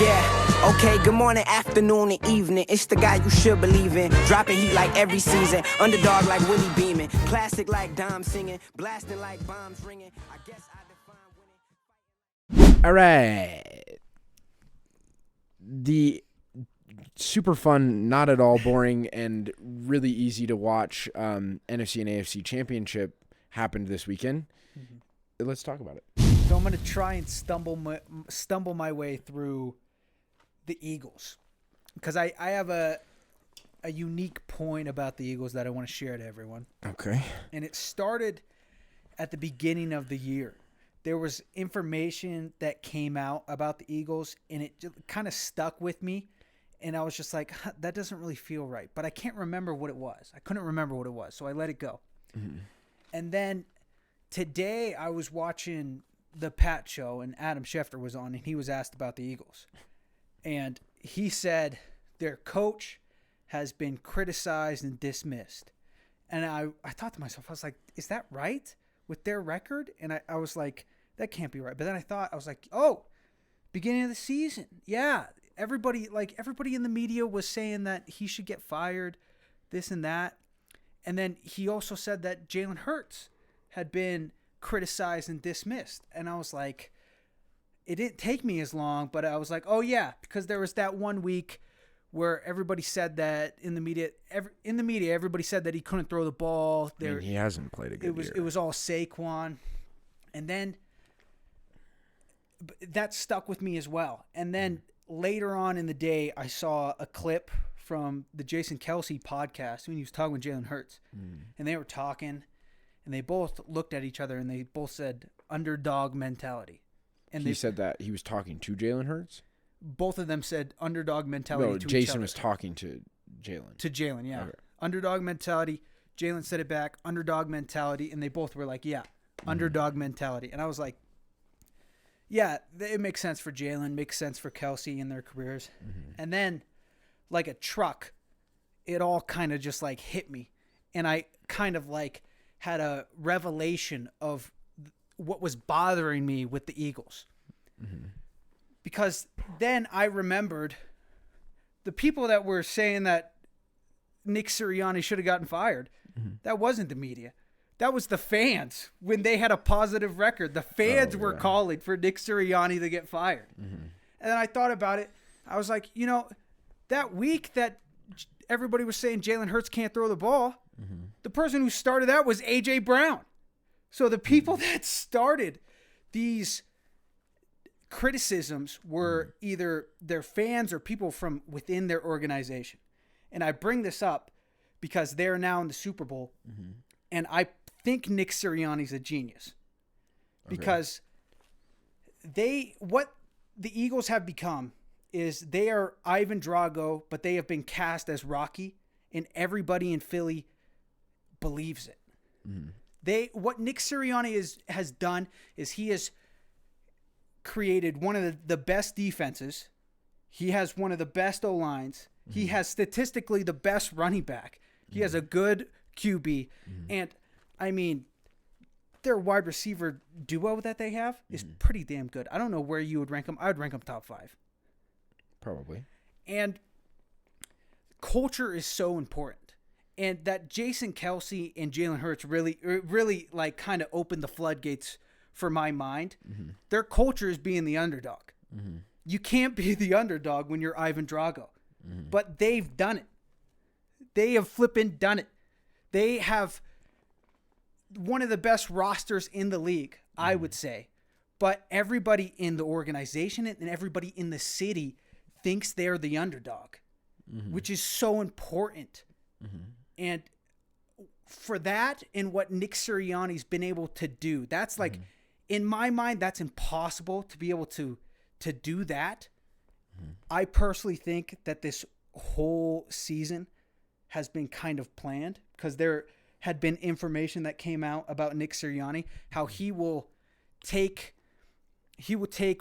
Yeah, okay, good morning, afternoon, and evening. It's the guy you should believe in. Dropping heat like every season. Underdog like Willie beaming. Classic like Dom singing. Blasting like bombs ringing. I guess I define winning. All right. The super fun, not at all boring, and really easy to watch NFC and AFC championship happened this weekend. Mm-hmm. Let's talk about it. So I'm going to try and stumble my way through the Eagles, because I have a unique point about the Eagles that I want to share to everyone. Okay. And it started at the beginning of the year. There was information that came out about the Eagles, and it kind of stuck with me. And I was just like, that doesn't really feel right. But I can't remember what it was. I couldn't remember what it was, so I let it go. Mm-hmm. And then today I was watching the Pat show, and Adam Schefter was on, and he was asked about the Eagles. And he said their coach has been criticized and dismissed. And I thought to myself, I was like, is that right with their record? And I was like, that can't be right. But then I was like, oh, beginning of the season. Yeah, everybody in the media was saying that he should get fired, this and that. And then he also said that Jalen Hurts had been criticized and dismissed. And I was like, it didn't take me as long, but I was like, oh yeah, because there was that one week where everybody said that in the media, everybody said that he couldn't throw the ball. He hasn't played a good year. It was all Saquon. And then that stuck with me as well. And then later on in the day, I saw a clip from the Jason Kelce podcast when he was talking with Jalen Hurts. And they were talking, and they both looked at each other, and they both said underdog mentality. And he said that he was talking to Jalen Hurts? Both of them said underdog mentality to each other. Jason was talking to Jalen. To Jalen, yeah. Okay. Underdog mentality. Jalen said it back, underdog mentality, and they both were like, yeah, underdog mentality. And I was like, yeah, it makes sense for Jalen, makes sense for Kelce in their careers. Mm-hmm. And then, like a truck, it all kind of just like hit me. And I kind of like had a revelation of what was bothering me with the Eagles. Mm-hmm. Because then I remembered the people that were saying that Nick Sirianni should have gotten fired. Mm-hmm. That wasn't the media. That was the fans. When they had a positive record, the fans were calling for Nick Sirianni to get fired. Mm-hmm. And then I thought about it. I was like, that week that everybody was saying Jalen Hurts can't throw the ball, the person who started that was A.J. Brown. So the people that started these criticisms were either their fans or people from within their organization. And I bring this up because they're now in the Super Bowl, and I think Nick Sirianni's a genius. Because what the Eagles have become is they are Ivan Drago, but they have been cast as Rocky, and everybody in Philly believes it. What Nick Sirianni has done is he has created one of the best defenses. He has one of the best O-lines. He has statistically the best running back. He has a good QB. And, I mean, their wide receiver duo that they have is pretty damn good. I don't know where you would rank them. I would rank them top 5. Probably. And culture is so important. And that Jason Kelce and Jalen Hurts really like kind of opened the floodgates for my mind. Their culture is being the underdog. You can't be the underdog when you're Ivan Drago. But they've done it. They have flipping done it. They have one of the best rosters in the league, I would say. But everybody in the organization and everybody in the city thinks they're the underdog, which is so important. And for that and what Nick Sirianni's been able to do, that's like, in my mind, that's impossible to be able to do that. I personally think that this whole season has been kind of planned, because there had been information that came out about Nick Sirianni, how he will take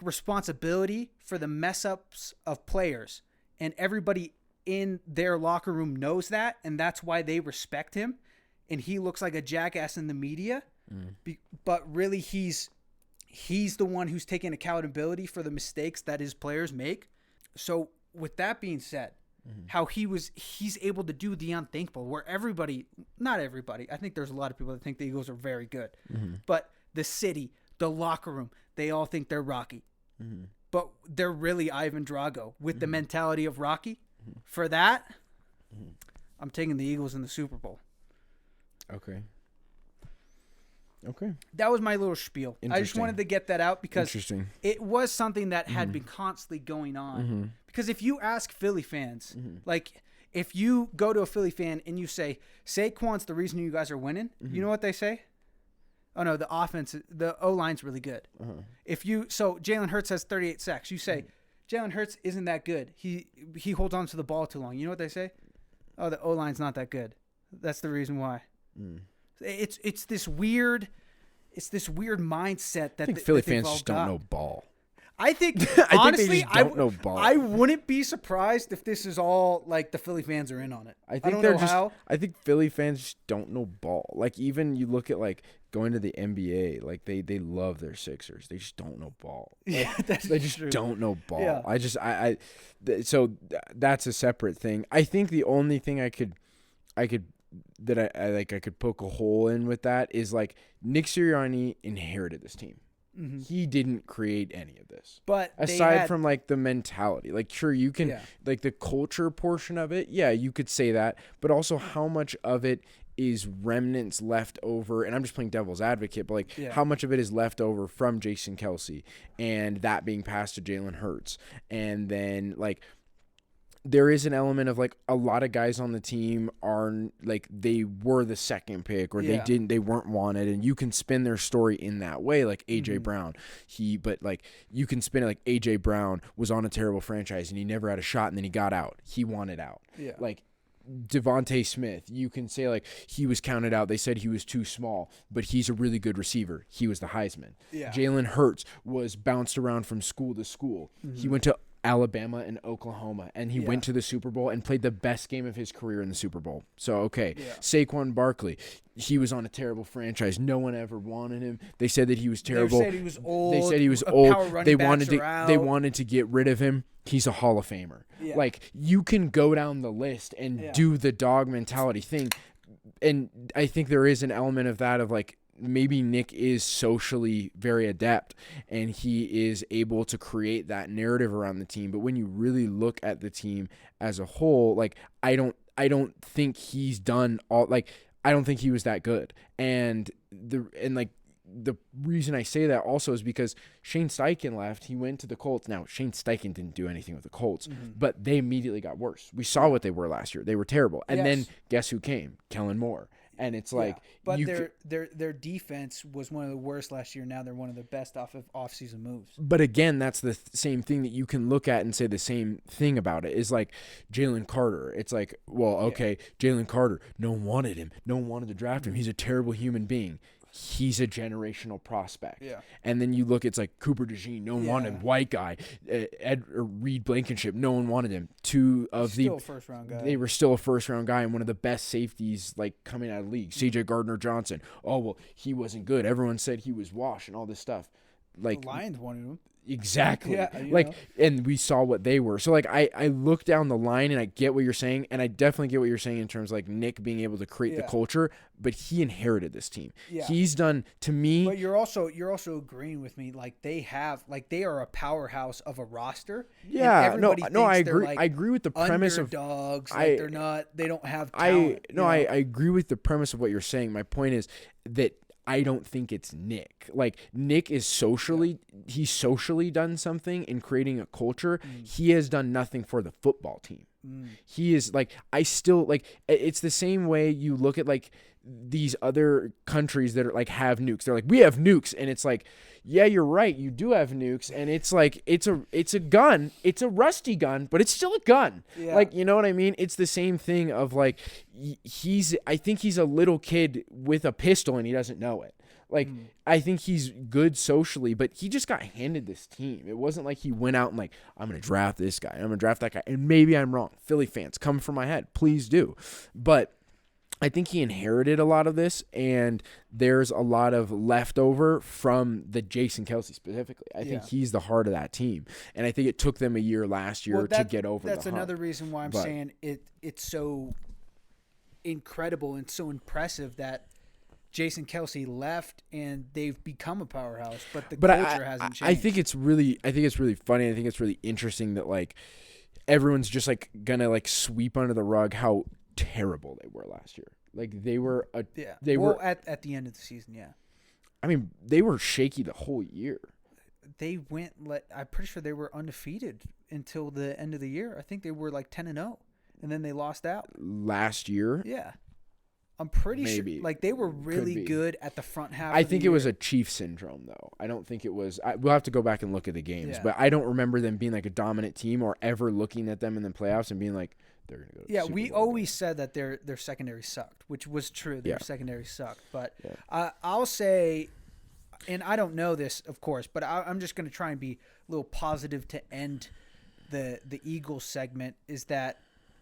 responsibility for the mess ups of players, and everybody in their locker room knows that, and that's why they respect him. And he looks like a jackass in the media, but really he's the one who's taking accountability for the mistakes that his players make. So with that being said, how he's able to do the unthinkable, where not everybody, I think there's a lot of people that think the Eagles are very good, but the city, the locker room, they all think they're Rocky, but they're really Ivan Drago with the mentality of Rocky. For that, I'm taking the Eagles in the Super Bowl. Okay. That was my little spiel. I just wanted to get that out because it was something that had been constantly going on. Because if you ask Philly fans, like if you go to a Philly fan and you say, Saquon's the reason you guys are winning, you know what they say? Oh, no, the offense, the O-line's really good. So Jalen Hurts has 38 sacks. You say, Jalen Hurts isn't that good. He holds on to the ball too long. You know what they say? Oh, the O-line's not that good. That's the reason why. It's this weird mindset that I think Philly fans just don't know ball. I think honestly, they don't know ball. I wouldn't be surprised if this is all like the Philly fans are in on it. I think Philly fans just don't know ball. Like even you look at like going to the NBA, like they love their Sixers. They just don't know ball. Like, they just true. Don't know ball. Yeah. So that's a separate thing. I think the only thing I could poke a hole in with that is like Nick Sirianni inherited this team. He didn't create any of this. But aside from like the mentality, like sure you can like the culture portion of it, you could say that, but also how much of it is remnants left over, and I'm just playing devil's advocate, but like how much of it is left over from Jason Kelce and that being passed to Jalen Hurts, and then like there is an element of like a lot of guys on the team are like they were the second pick or they weren't wanted, and you can spin their story in that way, like AJ Brown. But like you can spin it like AJ Brown was on a terrible franchise and he never had a shot and then he got out. He wanted out. Yeah. Like Devontae Smith, you can say like he was counted out. They said he was too small, but he's a really good receiver. He was the Heisman. Yeah. Jalen Hurts was bounced around from school to school. He went to Alabama and Oklahoma, and he went to the Super Bowl and played the best game of his career in the Super Bowl. So, Saquon Barkley, he was on a terrible franchise. No one ever wanted him. They said that he was terrible. They said he was old. They wanted to get rid of him. He's a Hall of Famer. Yeah. Like, you can go down the list and do the dog mentality thing. And I think there is an element of that of like, maybe Nick is socially very adept and he is able to create that narrative around the team. But when you really look at the team as a whole, like I don't think he's done all, like I don't think he was that good. And the reason I say that also is because Shane Steichen left. He went to the Colts. Now, Shane Steichen didn't do anything with the Colts, but they immediately got worse. We saw what they were last year. They were terrible. And then guess who came? Kellen Moore. And it's like, but their defense was one of the worst last year. Now they're one of the best off-season moves. But again, that's the same thing that you can look at and say the same thing about it is like Jalen Carter. It's like, well, okay, Jalen Carter, no one wanted him. No one wanted to draft him. He's a terrible human being. He's a generational prospect. Yeah. And then you look, it's like Cooper DeJean, no one wanted him. White guy, Reed Blankenship, no one wanted him. Still a first-round guy. They were still a first-round guy and one of the best safeties like coming out of the league. C.J. Gardner-Johnson. Oh, well, he wasn't good. Everyone said he was washed and all this stuff. Like the Lions wanted him. Exactly. And we saw what they were. So, like, I look down the line and I get what you're saying, and I definitely get what you're saying in terms of, like, Nick being able to create the culture, but he inherited this team. Yeah. He's done, to me... But you're also agreeing with me, like, they are a powerhouse of a roster. Yeah. I agree. I agree with the premise of... Underdogs. Like, they don't have talent. I agree with the premise of what you're saying. My point is that I don't think it's Nick. Like, Nick is he's socially done something in creating a culture. He has done nothing for the football team. He is like, it's the same way you look at like these other countries that are like have nukes. They're like, we have nukes. And it's like, yeah, you're right. You do have nukes. And it's like, it's a gun. It's a rusty gun, but it's still a gun. Yeah. Like, you know what I mean? It's the same thing of like, I think he's a little kid with a pistol and he doesn't know it. Like, I think he's good socially, but he just got handed this team. It wasn't like he went out and like, I'm going to draft this guy. I'm going to draft that guy. And maybe I'm wrong. Philly fans, come for my head. Please do. But I think he inherited a lot of this, and there's a lot of leftover from the Jason Kelce specifically. I think he's the heart of that team, and I think it took them a year last year to get over. That's another reason why I'm saying it's so incredible and so impressive that Jason Kelce left and they've become a powerhouse, but the culture hasn't changed. I think it's really funny. I think it's really interesting that like everyone's just like gonna like sweep under the rug how terrible they were last year. Like they were at the end of the season. Yeah, I mean they were shaky the whole year. They went. I'm pretty sure they were undefeated until the end of the year. I think they were like 10-0, and then they lost out last year. Yeah, I'm pretty sure. Like they were really good at the front half. I think it was a Chiefs syndrome, though. I don't think it was. We'll have to go back and look at the games, but I don't remember them being like a dominant team or ever looking at them in the playoffs and being like, they're going to go to the Super we Bowl always said that their secondary sucked, which was true. Their secondary sucked. But I'll say, and I don't know this, of course, but I'm just going to try and be a little positive to end the Eagles segment, is that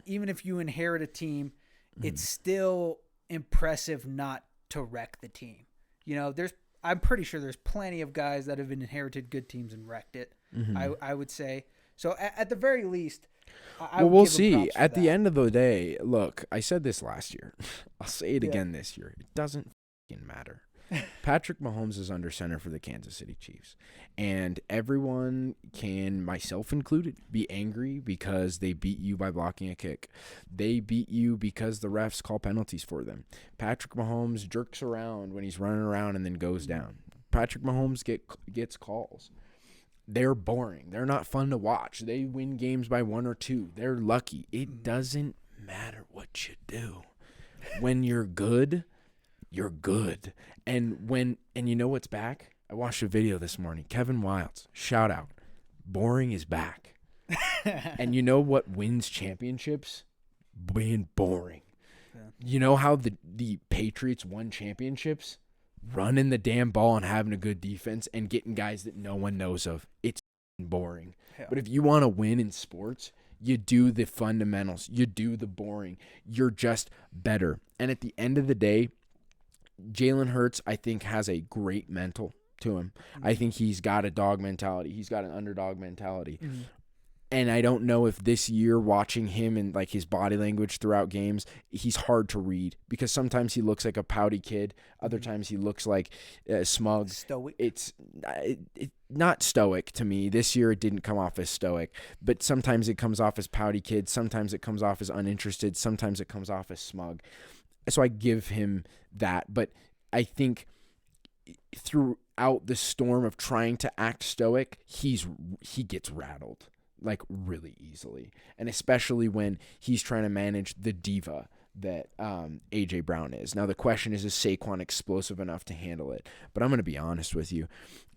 even if you inherit a team, it's still impressive not to wreck the team. You know, I'm pretty sure there's plenty of guys that have inherited good teams and wrecked it. I would say. So at the very least, we'll see. At the end of the day, look, I said this last year. I'll say it again this year. It doesn't fucking matter. Patrick Mahomes is under center for the Kansas City Chiefs. And everyone can, myself included, be angry because they beat you by blocking a kick. They beat you because the refs call penalties for them. Patrick Mahomes jerks around when he's running around and then goes down. Patrick Mahomes gets calls. They're boring. They're not fun to watch. They win games by 1 or 2. They're lucky. It doesn't matter what you do. When you're good, you're good. And you know what's back? I watched a video this morning. Kevin Wildes, shout out. Boring is back. And you know what wins championships? Being boring. Yeah. You know how the Patriots won championships? Running the damn ball and having a good defense and getting guys that no one knows of. It's boring. Yeah. But if you want to win in sports, you do the fundamentals. You do the boring. You're just better. And at the end of the day, Jalen Hurts, I think, has a great mental to him. I think he's got a dog mentality. He's got an underdog mentality. And I don't know if this year, watching him and like his body language throughout games, he's hard to read because sometimes he looks like a pouty kid. Other times he looks like smug. Stoic. It's not stoic to me. This year it didn't come off as stoic, but sometimes it comes off as pouty kid. Sometimes it comes off as uninterested. Sometimes it comes off as smug. So I give him that. But I think throughout the storm of trying to act stoic, he gets rattled. Like really easily, and especially when he's trying to manage the diva that A.J. Brown is. Now the question is Saquon explosive enough to handle it? But I'm going to be honest with you.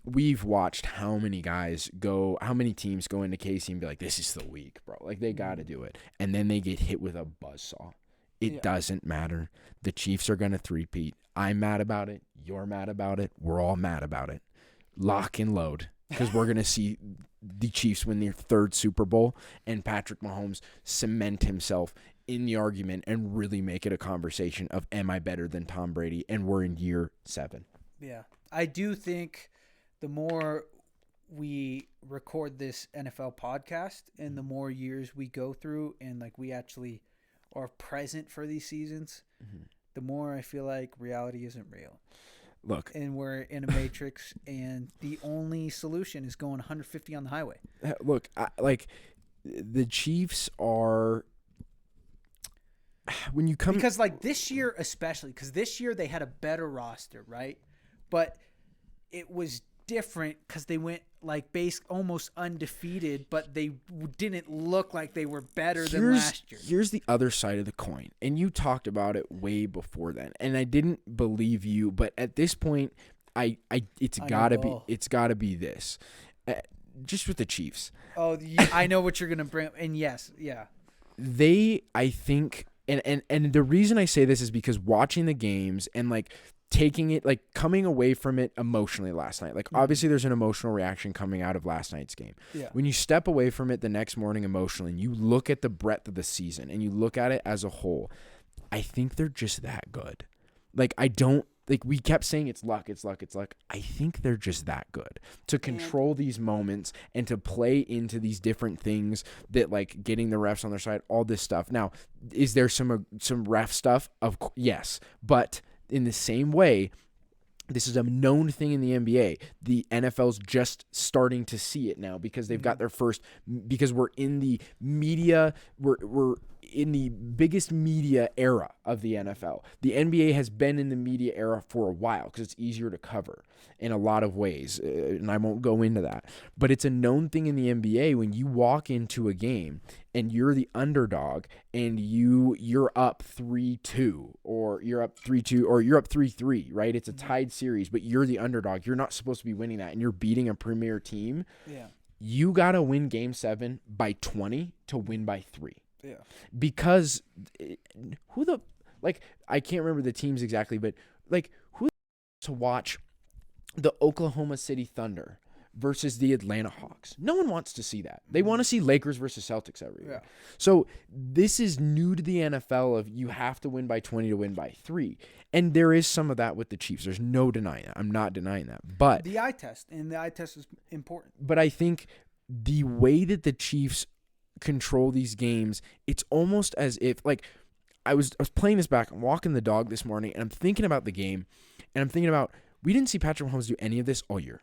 We've watched how many teams go into Casey and be like, this is the week, bro. Like they got to do it. And then they get hit with a buzzsaw. It doesn't matter. The Chiefs are going to three-peat. I'm mad about it. You're mad about it. We're all mad about it. Lock and load. Because we're going to see the Chiefs win their 3rd Super Bowl and Patrick Mahomes cement himself in the argument and really make it a conversation of, am I better than Tom Brady? And we're in year 7. Yeah. I do think the more we record this NFL podcast and the more years we go through and like we actually are present for these seasons, the more I feel like reality isn't real. Look, and we're in a matrix, and the only solution is going 150 on the highway. Look, the Chiefs are when you come because like this year especially because this year they had a better roster, right? But it was different because they went like almost undefeated, but they didn't look like they were better than last year. Here's the other side of the coin, and you talked about it way before then, and I didn't believe you, but at this point, it's gotta be this, just with the Chiefs. Oh, I know what you're gonna bring, and yes, yeah, I think, and the reason I say this is because watching the games and like. Taking it, like coming away from it emotionally last night. Like obviously there's an emotional reaction coming out of last night's game. Yeah. When you step away from it the next morning emotionally and you look at the breadth of the season and you look at it as a whole, I think they're just that good. Like, I don't, like, we kept saying it's luck, it's luck, it's luck. I think they're just that good to control these moments and to play into these different things that, like, getting the refs on their side, all this stuff. Now, is there some ref stuff? Yes. But in the same way, this is a known thing in the NBA. The NFL's just starting to see it now because they've got their first, because we're in the media, we're in the biggest media era of the NFL. The NBA has been in the media era for a while because it's easier to cover in a lot of ways, and I won't go into that. But it's a known thing in the NBA when you walk into a game and you're the underdog and you're up 3-2 or you're up 3-2 or you're up 3-3, right? It's a tied series, but you're the underdog. You're not supposed to be winning that, and you're beating a premier team. Yeah. You got to win Game 7 by 20 to win by 3. Yeah. Because I can't remember the teams exactly, but like who to watch the Oklahoma City Thunder versus the Atlanta Hawks? No one wants to see that. They want to see Lakers versus Celtics every year. Yeah. So this is new to the NFL of you have to win by 20 to win by 3. And there is some of that with the Chiefs. There's no denying that. I'm not denying that. But the eye test is important. But I think the way that the Chiefs control these games, it's almost as if, like, I was playing this back. I'm walking the dog this morning, and I'm thinking about the game, and I'm thinking about we didn't see Patrick Mahomes do any of this all year,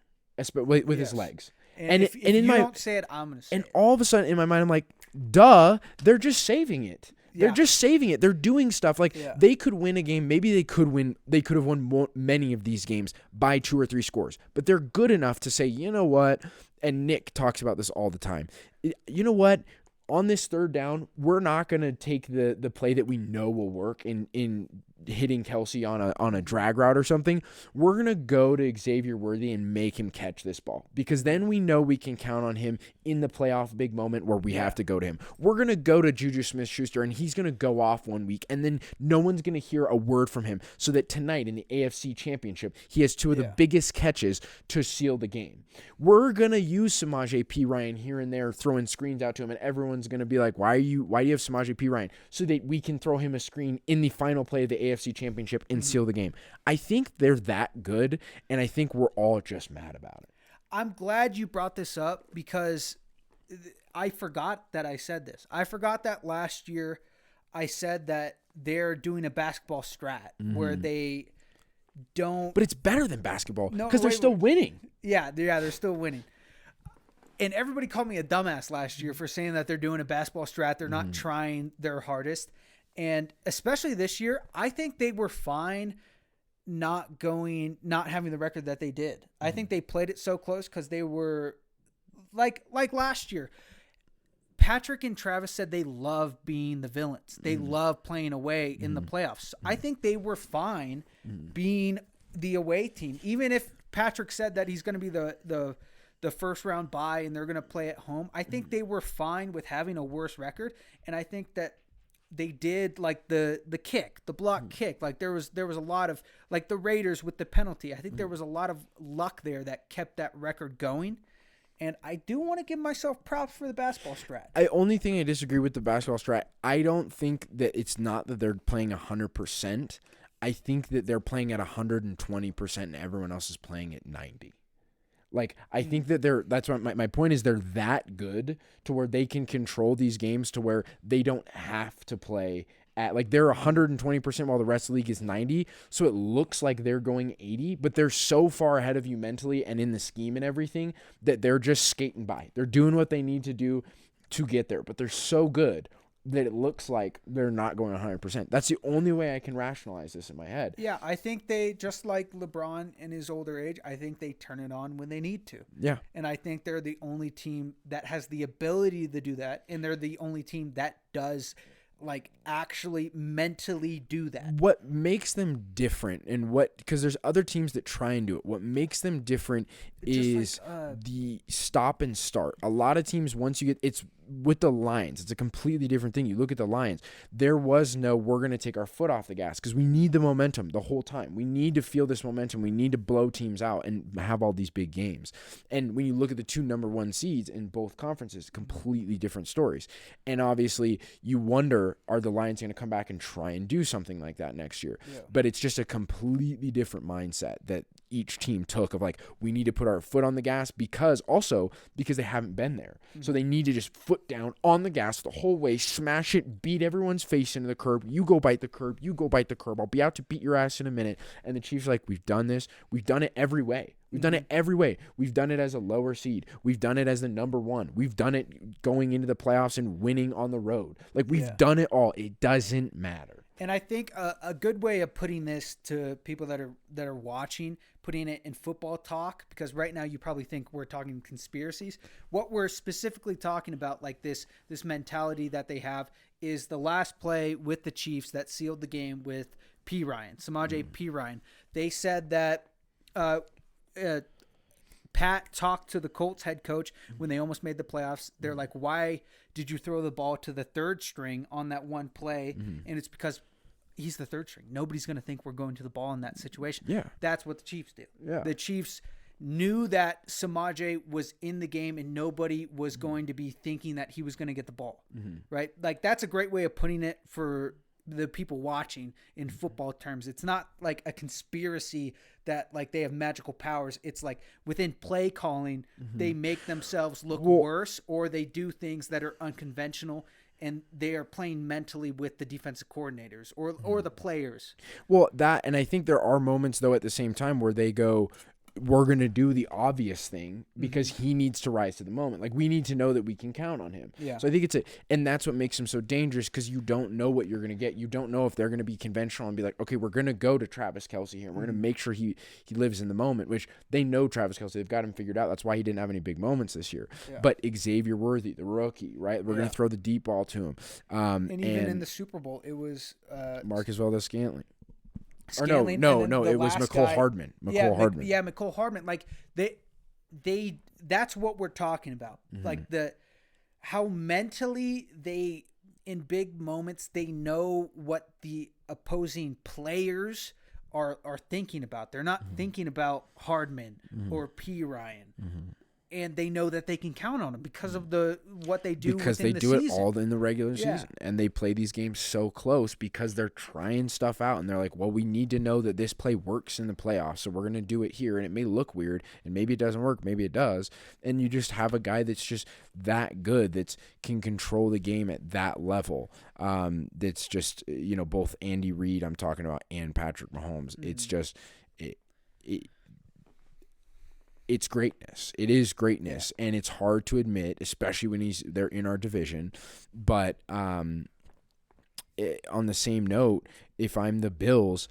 with his legs. And if you don't say it, I'm gonna say it. And all of a sudden, in my mind, I'm like, duh, they're just saving it. They're Yeah. just saving it. They're doing stuff like they could win a game. Maybe they could win. They could have won many of these games by 2 or 3 scores. But they're good enough to say, you know what? And Nick talks about this all the time. You know what? On this third down, we're not going to take the play that we know will work in hitting Kelsey on a drag route or something. We're going to go to Xavier Worthy and make him catch this ball because then we know we can count on him in the playoff big moment where we have to go to him. We're going to go to Juju Smith-Schuster and he's going to go off one week and then no one's going to hear a word from him so that tonight in the AFC Championship, he has 2 of the biggest catches to seal the game. We're going to use Samaje Perine here and there, throwing screens out to him, and everyone's going to be like, why do you have Samaje Perine? So that we can throw him a screen in the final play of the AFC Championship and seal the game. I think they're that good, and I think we're all just mad about it. I'm glad you brought this up because I forgot that I said this. I forgot that last year I said that they're doing a basketball strat where they don't. But it's better than basketball because they're still winning. Yeah, they're still winning. And everybody called me a dumbass last year for saying that they're doing a basketball strat. They're not trying their hardest. And especially this year, I think they were fine not having the record that they did. I think they played it so close because they were like last year. Patrick and Travis said they love being the villains. They love playing away in the playoffs. I think they were fine being the away team. Even if Patrick said that he's going to be the first round bye and they're going to play at home, I think they were fine with having a worse record. And I think that they did like the block kick. Like there was a lot of like the Raiders with the penalty. I think there was a lot of luck there that kept that record going. And I do want to give myself props for the basketball strat. The only thing I disagree with the basketball strat, I don't think that it's not that they're playing 100%. I think that they're playing at 120% and everyone else is playing at 90%. Like, I think that that's what my point is. They're that good to where they can control these games to where they don't have to play at, like, they're 120% while the rest of the league is 90. So it looks like they're going 80, but they're so far ahead of you mentally and in the scheme and everything that they're just skating by. They're doing what they need to do to get there, but they're so good that it looks like they're not going 100%. That's the only way I can rationalize this in my head. Yeah, I think they, just like LeBron in his older age, I think they turn it on when they need to. Yeah. And I think they're the only team that has the ability to do that, and they're the only team that does, like, actually mentally do that. What makes them different and because there's other teams that try and do it. What makes them different is the stop and start. A lot of teams, once you get, it's with the Lions, it's a completely different thing. You look at the Lions, there was no, we're going to take our foot off the gas because we need the momentum the whole time. We need to feel this momentum. We need to blow teams out and have all these big games. And when you look at the 2 number 1 seeds in both conferences, completely different stories. And obviously you wonder, wonder, are the Lions going to come back and try and do something like that next year? Yeah. But it's just a completely different mindset that each team took of like, we need to put our foot on the gas because they haven't been there. Mm-hmm. So they need to just foot down on the gas the whole way, smash it, beat everyone's face into the curb. You go bite the curb. You go bite the curb. I'll be out to beat your ass in a minute. And the Chiefs are like, we've done this. We've done it every way. We've done it every way. We've done it as a lower seed. We've done it as the number one. We've done it going into the playoffs and winning on the road. Like, we've done it all. It doesn't matter. And I think a good way of putting this to people that are watching, putting it in football talk, because right now you probably think we're talking conspiracies. What we're specifically talking about, like this mentality that they have, is the last play with the Chiefs that sealed the game with Samaje Perine. They said that Pat talked to the Colts head coach when they almost made the playoffs. They're like, why did you throw the ball to the third string on that one play? And it's because he's the third string. Nobody's going to think we're going to the ball in that situation. Yeah. That's what the Chiefs did. Yeah. The Chiefs knew that Samaje was in the game and nobody was going to be thinking that he was going to get the ball. Right? Like, that's a great way of putting it for the people watching in football terms. It's not like a conspiracy that like they have magical powers. It's like within play calling, they make themselves look worse, or they do things that are unconventional, and they are playing mentally with the defensive coordinators or the players. Well, that, and I think there are moments though at the same time where they go, we're going to do the obvious thing because he needs to rise to the moment. Like, we need to know that we can count on him. Yeah. So I think and that's what makes him so dangerous, because you don't know what you're going to get. You don't know if they're going to be conventional and be like, okay, we're going to go to Travis Kelce here. We're going to make sure he lives in the moment, which they know Travis Kelce. They've got him figured out. That's why he didn't have any big moments this year. Yeah. But Xavier Worthy, the rookie, right? We're going to throw the deep ball to him. And even in the Super Bowl, it was Marcus Valdez-Scantling. Scanling, no, it was Mecole Hardman. Mecole Hardman. Like they that's what we're talking about. Like how mentally they, in big moments, they know what the opposing players are thinking about. They're not thinking about Hardman or Ryan. And they know that they can count on them because of what they do. Because they do it all in the regular season, and they play these games so close because they're trying stuff out, and they're like, "Well, we need to know that this play works in the playoffs, so we're going to do it here." And it may look weird, and maybe it doesn't work, maybe it does, and you just have a guy that's just that good, that can control the game at that level. That's just both Andy Reid, I'm talking about, and Patrick Mahomes. It's just it's greatness. It is greatness, and it's hard to admit, especially when they're in our division. But on the same note, if I'm the Bills,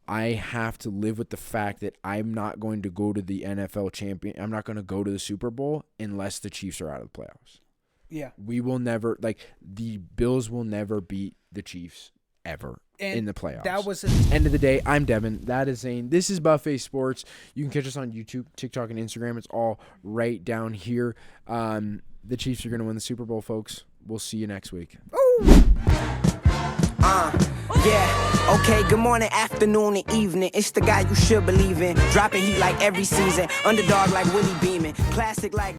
I have to live with the fact that I'm not going to go to the NFL champion. I'm not going to go to the Super Bowl unless the Chiefs are out of the playoffs. Yeah, we will never, the Bills will never beat the Chiefs ever. And in the playoffs. That was end of the day. I'm Devin. That is Zane. This is Buffet Sports. You can catch us on YouTube, TikTok, and Instagram. It's all right down here. The Chiefs are going to win the Super Bowl, folks. We'll see you next week. Yeah, okay, good morning, afternoon, and evening. It's the guy you should believe in. Dropping heat like every season. Underdog like Willie Beeman. Classic like